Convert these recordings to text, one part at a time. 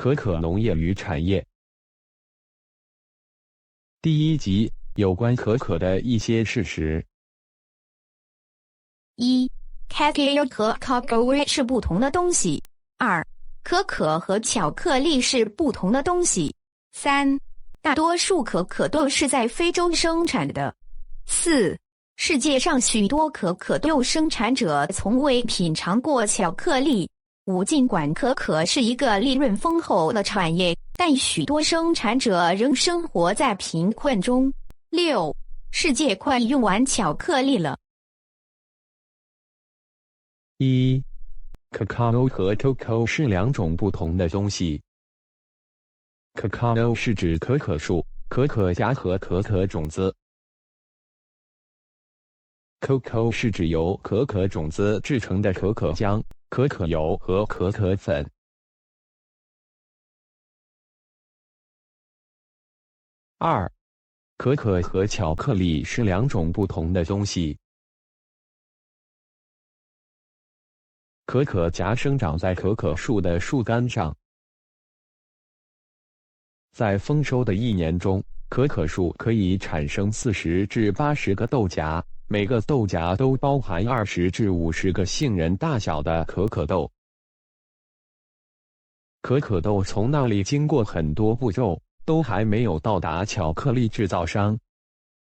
可可农业与产业。第一集，有关可可的一些事实。1. Cacao 和 cocoa 是不同的东西。2. 可可和巧克力是不同的东西。3. 大多数可可豆是在非洲生产的。4. 世界上许多可可豆生产者从未品尝过巧克力。5. 尽管可可是一个利润丰厚的产业，但许多生产者仍生活在贫困中。6. 世界快用完巧克力了。1. Cacao 和 cocoa 是两种不同的东西。Cacao 是指可可树、可可荚和可可种子。cocoa 是指由可可种子制成的可可浆、可可油和可可粉。2. 可可和巧克力是两种不同的东西。可可荚生长在可可树的树干上，在丰收的一年中，可可树可以产生40至80个豆荚，每个豆荚都包含20至50个杏仁大小的可可豆。可可豆从那里经过很多步骤，都还没有到达巧克力制造商。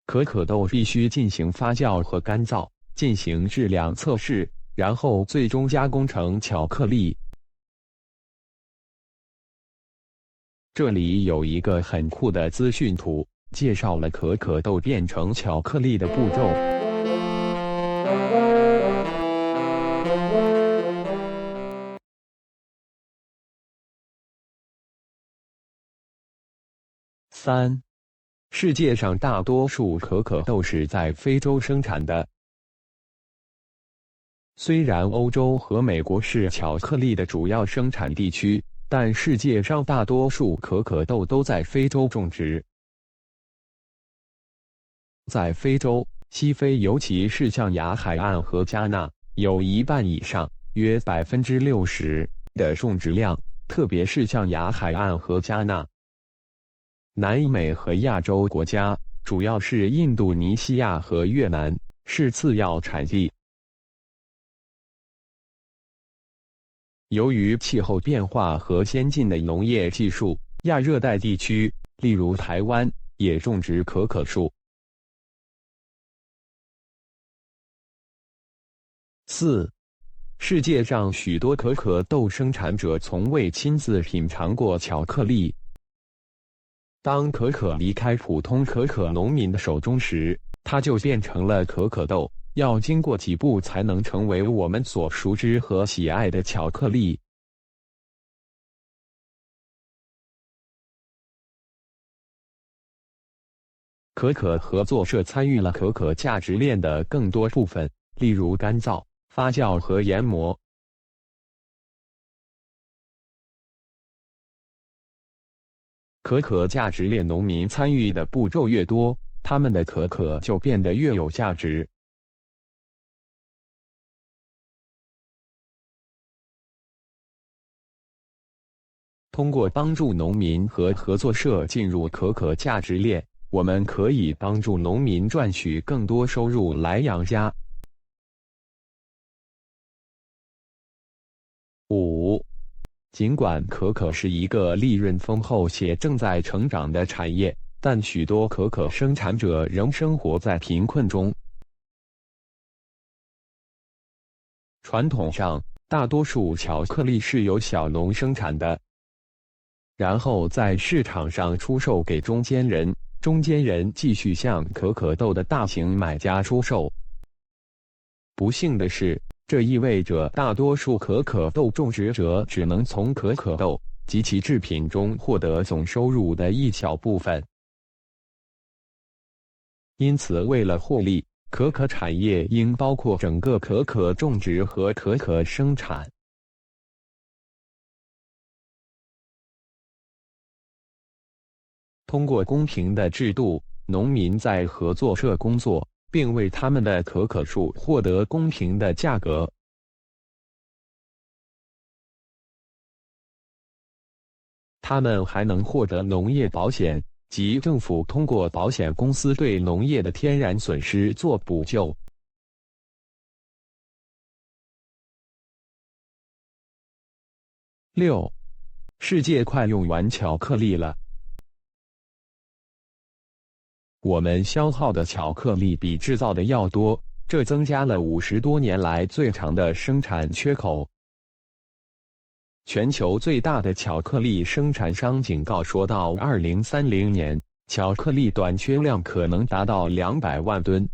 可可豆必须进行发酵和干燥，进行质量测试，然后最终加工成巧克力。这里有一个很酷的资讯图，介绍了可可豆变成巧克力的步骤。3. 世界上大多数可可豆是在非洲生产的。虽然欧洲和美国是巧克力的主要生产地区，但世界上大多数可可豆都在非洲种植。在非洲、西非，尤其是像亚海岸和加纳，有一半以上，约60%的种植量，特别是像亚海岸和加纳。南美和亚洲国家，主要是印度尼西亚和越南，是次要产地。由于气候变化和先进的农业技术，亚热带地区，例如台湾，也种植可可树。4. 世界上许多可可豆生产者从未亲自品尝过巧克力。当可可离开普通可可农民的手中时，它就变成了可可豆，要经过几步才能成为我们所熟知和喜爱的巧克力。可可合作社参与了可可价值链的更多部分，例如干燥、发酵和研磨。可可价值链农民参与的步骤越多，他们的可可就变得越有价值。通过帮助农民和合作社进入可可价值链，我们可以帮助农民赚取更多收入来养家。5. 尽管可可是一个利润丰厚且正在成长的产业，但许多可可生产者仍生活在贫困中。传统上，大多数巧克力是由小农生产的，然后在市场上出售给中间人，中间人继续向可可豆的大型买家出售。不幸的是，这意味着大多数可可豆种植者只能从可可豆及其制品中获得总收入的一小部分。因此，为了获利，可可产业应包括整个可可种植和可可生产。通过公平的制度，农民在合作社工作，并为他们的可可树获得公平的价格。他们还能获得农业保险，即政府通过保险公司对农业的天然损失做补救。6. 世界快用完巧克力了。我们消耗的巧克力比制造的要多，这增加了50多年来最长的生产缺口。全球最大的巧克力生产商警告说，到2030年，巧克力短缺量可能达到200万吨。